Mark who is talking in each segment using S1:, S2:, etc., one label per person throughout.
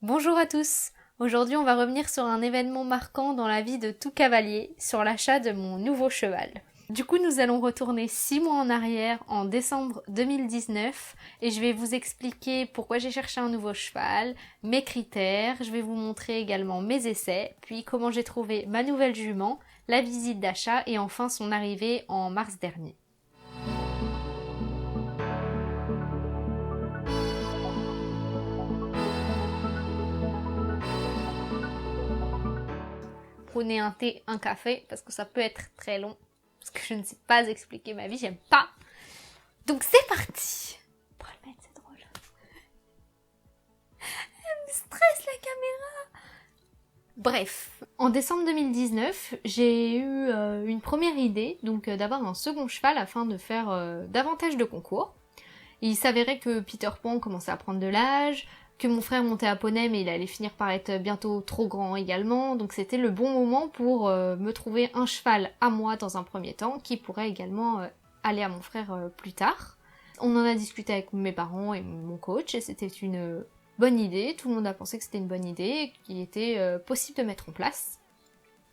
S1: Bonjour à tous. Aujourd'hui, on va revenir sur un événement marquant dans la vie de tout cavalier, sur l'achat de mon nouveau cheval. Du coup, nous allons retourner 6 mois en arrière, en décembre 2019, et je vais vous expliquer pourquoi j'ai cherché un nouveau cheval, mes critères, je vais vous montrer également mes essais, puis comment j'ai trouvé ma nouvelle jument, la visite d'achat et enfin son arrivée en mars dernier. Prenez un thé, un café, parce que ça peut être très long, parce que je ne sais pas expliquer ma vie, j'aime pas. Donc c'est parti. Pour le mettre, c'est drôle. Elle me stresse la caméra. Bref, en décembre 2019, j'ai eu une première idée, donc d'avoir un second cheval afin de faire davantage de concours. Il s'avérait que Peter Pan commençait à prendre de l'âge, que mon frère montait à poney mais il allait finir par être bientôt trop grand également, donc c'était le bon moment pour me trouver un cheval à moi dans un premier temps, qui pourrait également aller à mon frère plus tard. On en a discuté avec mes parents et mon coach, et c'était une bonne idée, tout le monde a pensé que c'était une bonne idée, et qu'il était possible de mettre en place.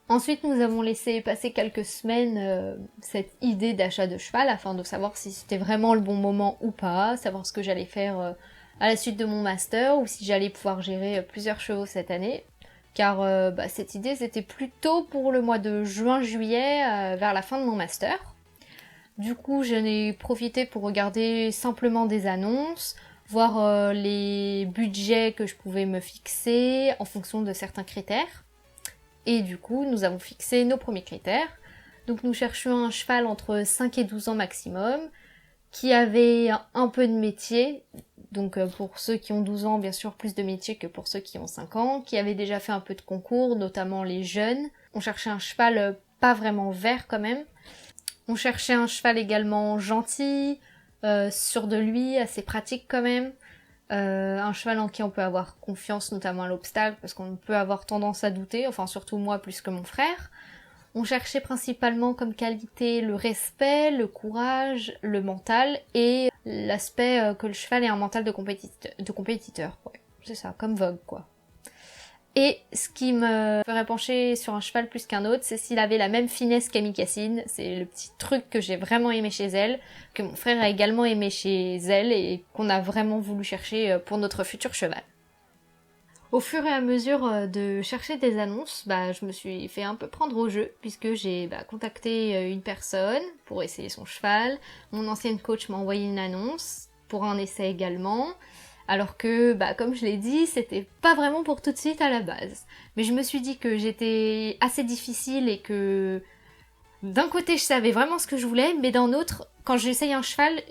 S1: Ensuite, nous avons laissé passer quelques semaines cette idée d'achat de cheval afin de savoir si c'était vraiment le bon moment ou pas, savoir ce que j'allais faire à la suite de mon master ou si j'allais pouvoir gérer plusieurs chevaux cette année. Car cette idée c'était plutôt pour le mois de juin-juillet vers la fin de mon master. Du coup, j'en ai profité pour regarder simplement des annonces, voir les budgets que je pouvais me fixer en fonction de certains critères. Et du coup, nous avons fixé nos premiers critères. Donc nous cherchions un cheval entre 5 et 12 ans maximum, qui avait un peu de métier, donc pour ceux qui ont 12 ans, bien sûr, plus de métier que pour ceux qui ont 5 ans, qui avait déjà fait un peu de concours, notamment les jeunes. On cherchait un cheval pas vraiment vert quand même. On cherchait un cheval également gentil, sûr de lui, assez pratique quand même. Un cheval en qui on peut avoir confiance, notamment à l'obstacle, parce qu'on peut avoir tendance à douter, enfin surtout moi plus que mon frère. On cherchait principalement comme qualité le respect, le courage, le mental et l'aspect que le cheval ait un mental de compétiteur. Ouais, c'est ça, comme Vogue quoi. Et ce qui me ferait pencher sur un cheval plus qu'un autre, c'est s'il avait la même finesse qu'Amy Cassine. C'est le petit truc que j'ai vraiment aimé chez elle, que mon frère a également aimé chez elle et qu'on a vraiment voulu chercher pour notre futur cheval. Au fur et à mesure de chercher des annonces, je me suis fait un peu prendre au jeu, puisque j'ai contacté une personne pour essayer son cheval. Mon ancienne coach m'a envoyé une annonce pour un essai également. Alors que, comme je l'ai dit, c'était pas vraiment pour tout de suite à la base. Mais je me suis dit que j'étais assez difficile et que d'un côté je savais vraiment ce que je voulais, mais d'un autre, quand j'essaye un cheval,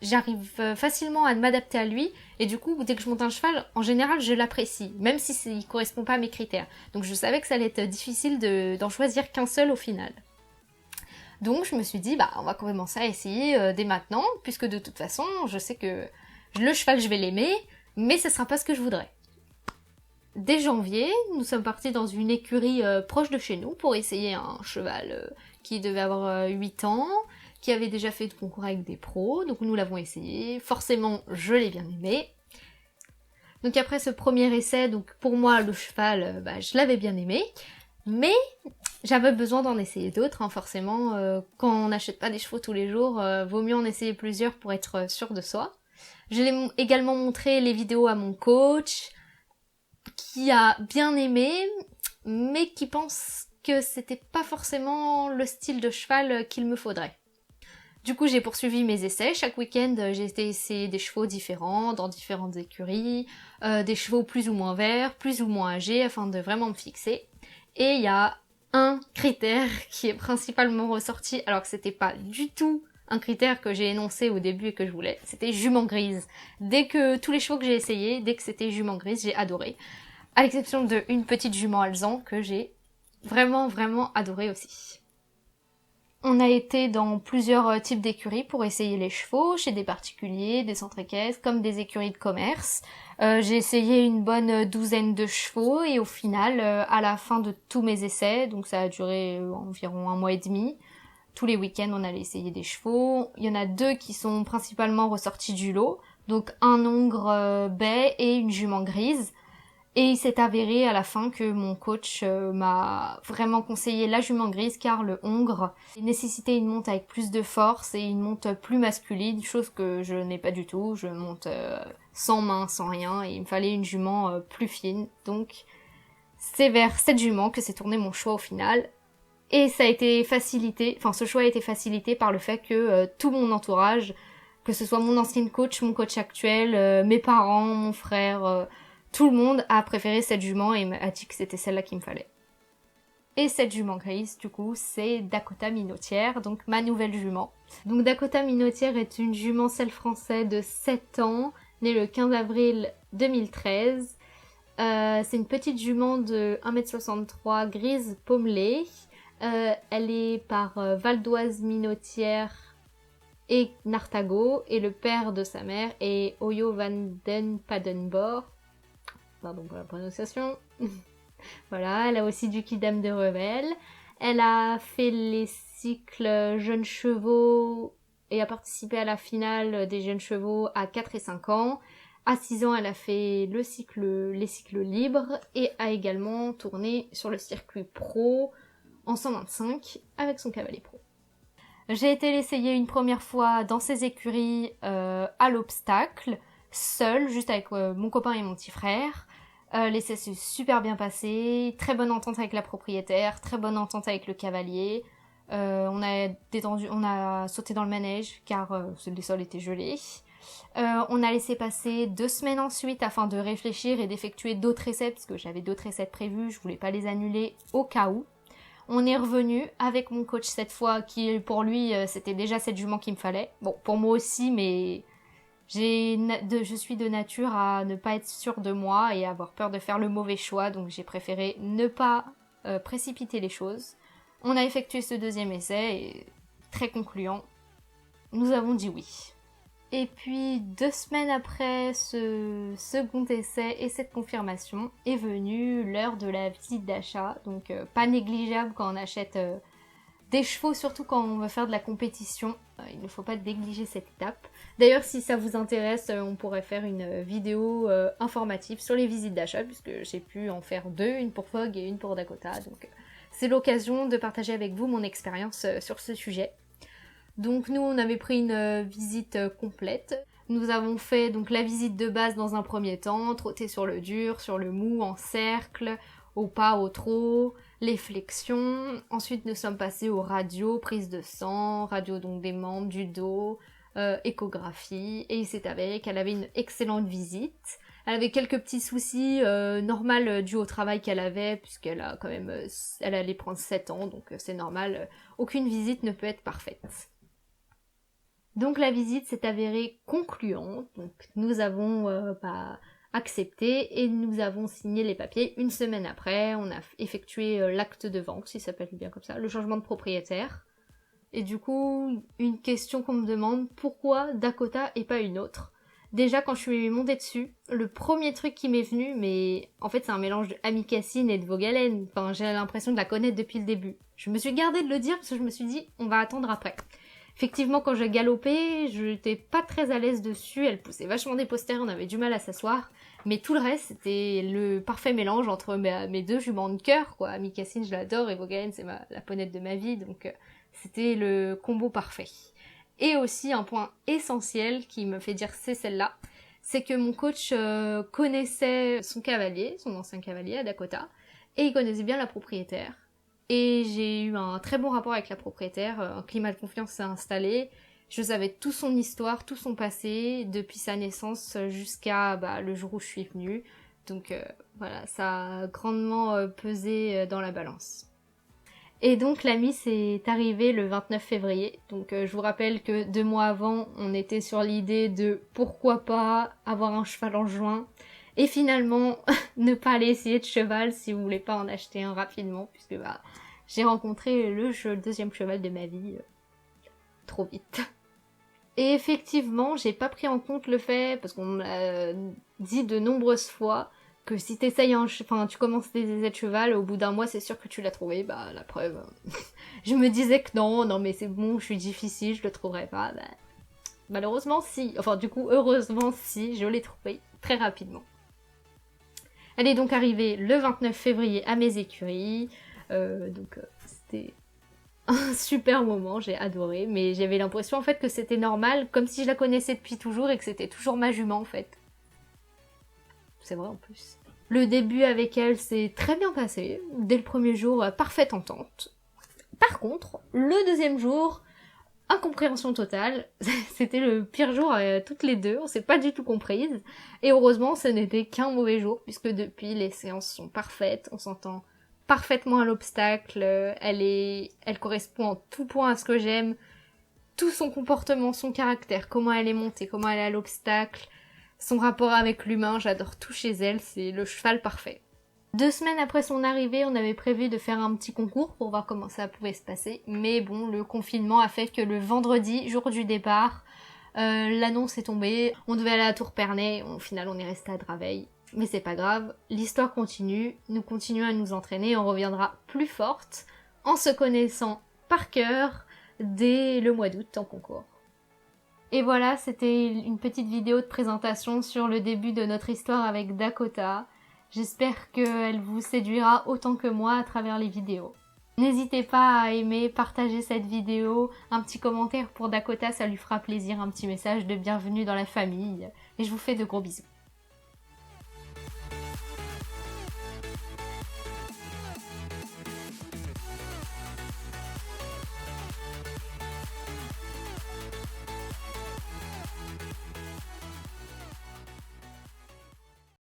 S1: j'arrive facilement à m'adapter à lui. Et du coup, dès que je monte un cheval, en général, je l'apprécie, même si il correspond pas à mes critères. Donc je savais que ça allait être difficile d'en choisir qu'un seul au final. Donc je me suis dit, on va commencer à essayer dès maintenant, puisque de toute façon, je sais que le cheval, je vais l'aimer, mais ce sera pas ce que je voudrais. Dès janvier, nous sommes partis dans une écurie proche de chez nous pour essayer un cheval qui devait avoir 8 ans, qui avait déjà fait de concours avec des pros, donc nous l'avons essayé. Forcément, je l'ai bien aimé. Donc après ce premier essai, donc pour moi, le cheval, je l'avais bien aimé, mais j'avais besoin d'en essayer d'autres, hein, forcément. Quand on n'achète pas des chevaux tous les jours, vaut mieux en essayer plusieurs pour être sûr de soi. Je l'ai également montré les vidéos à mon coach, qui a bien aimé, mais qui pense que c'était pas forcément le style de cheval qu'il me faudrait. Du coup, j'ai poursuivi mes essais. Chaque week-end, j'ai essayé des chevaux différents, dans différentes écuries, des chevaux plus ou moins verts, plus ou moins âgés, afin de vraiment me fixer. Et il y a un critère qui est principalement ressorti, alors que c'était pas du tout un critère que j'ai énoncé au début et que je voulais, c'était jument grise. Dès que tous les chevaux que j'ai essayés, dès que c'était jument grise, j'ai adoré. À l'exception d'une petite jument alezan que j'ai vraiment adoré aussi. On a été dans plusieurs types d'écuries pour essayer les chevaux, chez des particuliers, des centres équestres, comme des écuries de commerce. J'ai essayé une bonne douzaine de chevaux et au final, à la fin de tous mes essais, donc ça a duré environ 1 mois et demi, tous les week-ends on allait essayer des chevaux. Il y en a 2 qui sont principalement ressortis du lot, donc un hongre bai et une jument grise. Et il s'est avéré à la fin que mon coach m'a vraiment conseillé la jument grise car le hongre nécessitait une monte avec plus de force et une monte plus masculine, chose que je n'ai pas du tout. Je monte sans main, sans rien, et il me fallait une jument plus fine. Donc c'est vers cette jument que s'est tourné mon choix au final. Et ça a été facilité, enfin ce choix a été facilité par le fait que tout mon entourage, que ce soit mon ancienne coach, mon coach actuel, mes parents, mon frère, tout le monde a préféré cette jument et a dit que c'était celle-là qu'il me fallait. Et cette jument grise, du coup, c'est Dakota Minotière, donc ma nouvelle jument. Donc Dakota Minotière est une jument selle français de 7 ans, née le 15 avril 2013. C'est une petite jument de 1m63 grise pommelée. Elle est par Valdoise Minotière et Nartago, et le père de sa mère est Oyo van den Padenborg. Pardon pour la prononciation. Voilà, elle a aussi du Kidam de Revel. Elle a fait les cycles jeunes chevaux et a participé à la finale des jeunes chevaux à 4 et 5 ans. À 6 ans, elle a fait les cycles libres et a également tourné sur le circuit pro en 125 avec son cavalier pro. J'ai été l'essayer une première fois dans ses écuries à l'obstacle, seule, juste avec mon copain et mon petit frère. L'essai s'est super bien passé, très bonne entente avec la propriétaire, très bonne entente avec le cavalier. On a sauté dans le manège car les sols étaient gelés. On a laissé passer 2 semaines ensuite afin de réfléchir et d'effectuer d'autres essais parce que j'avais d'autres essais prévus, je voulais pas les annuler au cas où. On est revenu avec mon coach cette fois qui pour lui c'était déjà cette jument qu'il me fallait. Bon pour moi aussi mais je suis de nature à ne pas être sûre de moi et avoir peur de faire le mauvais choix, donc j'ai préféré ne pas précipiter les choses. On a effectué ce deuxième essai et très concluant, nous avons dit oui. Et puis 2 semaines après ce second essai et cette confirmation est venue l'heure de la visite d'achat, donc pas négligeable quand on achète des chevaux, surtout quand on veut faire de la compétition. Il ne faut pas négliger cette étape. D'ailleurs, si ça vous intéresse, on pourrait faire une vidéo informative sur les visites d'achat, puisque j'ai pu en faire 2, une pour Fogg et une pour Dakota. Donc c'est l'occasion de partager avec vous mon expérience sur ce sujet. Donc nous, on avait pris une visite complète. Nous avons fait donc la visite de base dans un premier temps, trotter sur le dur, sur le mou, en cercle, au pas, au trot, les flexions. Ensuite, nous sommes passés aux radios, prise de sang, radio donc des membres, du dos, échographie. Et il s'est avéré qu'elle avait une excellente visite. Elle avait quelques petits soucis normaux dus au travail qu'elle avait, puisqu'elle a quand même, elle allait prendre 7 ans, donc c'est normal. Aucune visite ne peut être parfaite. Donc la visite s'est avérée concluante. Donc nous avons accepté et nous avons signé les papiers. Une semaine après, on a effectué l'acte de vente, si ça s'appelle bien comme ça, le changement de propriétaire. Et du coup, une question qu'on me demande, pourquoi Dakota et pas une autre ? Déjà, quand je suis montée dessus, le premier truc qui m'est venu, mais en fait c'est un mélange de Amikacine et de Vogalen. Enfin, j'ai l'impression de la connaître depuis le début. Je me suis gardée de le dire parce que je me suis dit, on va attendre après. Effectivement, quand je galopais, je n'étais pas très à l'aise dessus, elle poussait vachement des posters, on avait du mal à s'asseoir, mais tout le reste, c'était le parfait mélange entre mes 2 juments de cœur, quoi. Amikacine, je l'adore, et Vogalen, c'est la ponette de ma vie, donc c'était le combo parfait. Et aussi, un point essentiel qui me fait dire c'est celle-là, c'est que mon coach connaissait son cavalier, son ancien cavalier à Dakota, et il connaissait bien la propriétaire. Et j'ai eu un très bon rapport avec la propriétaire, un climat de confiance s'est installé. Je savais toute son histoire, tout son passé, depuis sa naissance jusqu'à le jour où je suis venue. Donc voilà, ça a grandement pesé dans la balance. Et donc la mise est arrivée le 29 février. Donc je vous rappelle que 2 mois avant, on était sur l'idée de pourquoi pas avoir un cheval en juin. Et finalement, ne pas aller essayer de cheval si vous voulez pas en acheter un rapidement, puisque j'ai rencontré le deuxième cheval de ma vie trop vite. Et effectivement, j'ai pas pris en compte le fait, parce qu'on me l'a dit de nombreuses fois, que si t'essayes tu commences des essais de cheval, au bout d'un mois, c'est sûr que tu l'as trouvé, la preuve. Je me disais que non, mais c'est bon, je suis difficile, je le trouverai pas, Malheureusement si, enfin du coup heureusement si, je l'ai trouvée très rapidement. Elle est donc arrivée le 29 février à mes écuries, c'était un super moment, j'ai adoré, mais j'avais l'impression en fait que c'était normal, comme si je la connaissais depuis toujours et que c'était toujours ma jument en fait. C'est vrai en plus. Le début avec elle s'est très bien passé, dès le premier jour, parfaite entente. Par contre, le deuxième jour, incompréhension totale, c'était le pire jour toutes les deux, on s'est pas du tout comprises, et heureusement ce n'était qu'un mauvais jour, puisque depuis les séances sont parfaites, on s'entend parfaitement à l'obstacle, elle correspond en tout point à ce que j'aime, tout son comportement, son caractère, comment elle est montée, comment elle est à l'obstacle, son rapport avec l'humain, j'adore tout chez elle, c'est le cheval parfait. 2 semaines après son arrivée, on avait prévu de faire un petit concours pour voir comment ça pouvait se passer, mais bon, le confinement a fait que le vendredi, jour du départ, l'annonce est tombée, on devait aller à Tourpernay, au final on est resté à Draveil. Mais c'est pas grave, l'histoire continue, nous continuons à nous entraîner, on reviendra plus forte, en se connaissant par cœur, dès le mois d'août en concours. Et voilà, c'était une petite vidéo de présentation sur le début de notre histoire avec Dakota. J'espère qu'elle vous séduira autant que moi à travers les vidéos. N'hésitez pas à aimer, partager cette vidéo, un petit commentaire pour Dakota, ça lui fera plaisir, un petit message de bienvenue dans la famille. Et je vous fais de gros bisous.